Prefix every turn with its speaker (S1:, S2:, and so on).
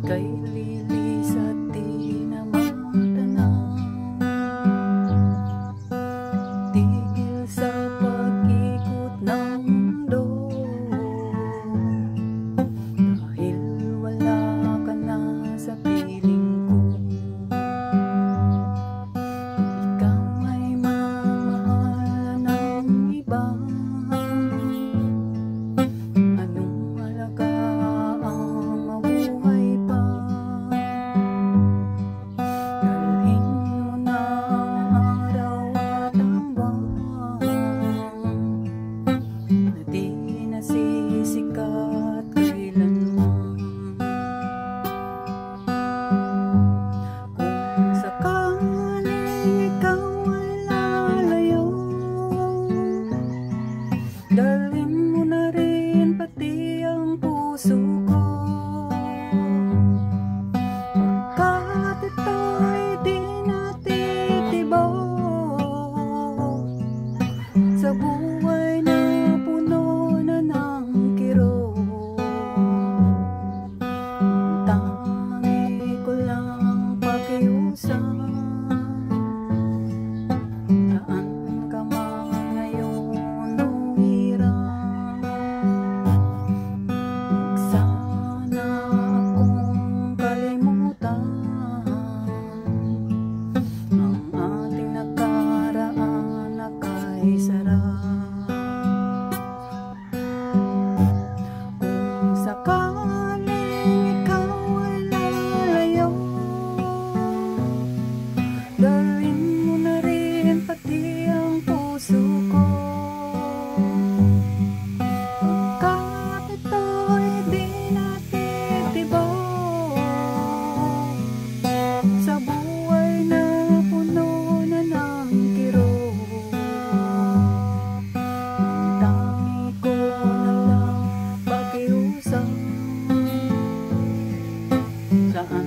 S1: Kay lilis at di na matanaw, tigil sa pag-ikot ng mundo, dahil wala ka na sa piling ko. Ikaw ay mamahal ng iba, anong halaga ang mabuhay pa? Dalhin mo na ang araw at ang buwan na di nasisikat kailanman. Kung sakaling ikaw ay lalayo, dalhin mo na rin pati ang puso ko, pagkat ito'y di natitibok sa buhay na puno na ng kirot. Ang tangi ko lang pakiusap, saan ka man ngayon o hirap, huwag sana akong kalimutan ang ating nakaraan na kay sarap. Kung sakaling ikaw ay lalayo, dalhin mo na rin pati ang puso ko, pagkat ito'y di natitibok sa buhay na puno na ng kirot. Ang tangi ko na lang pakiusap, saan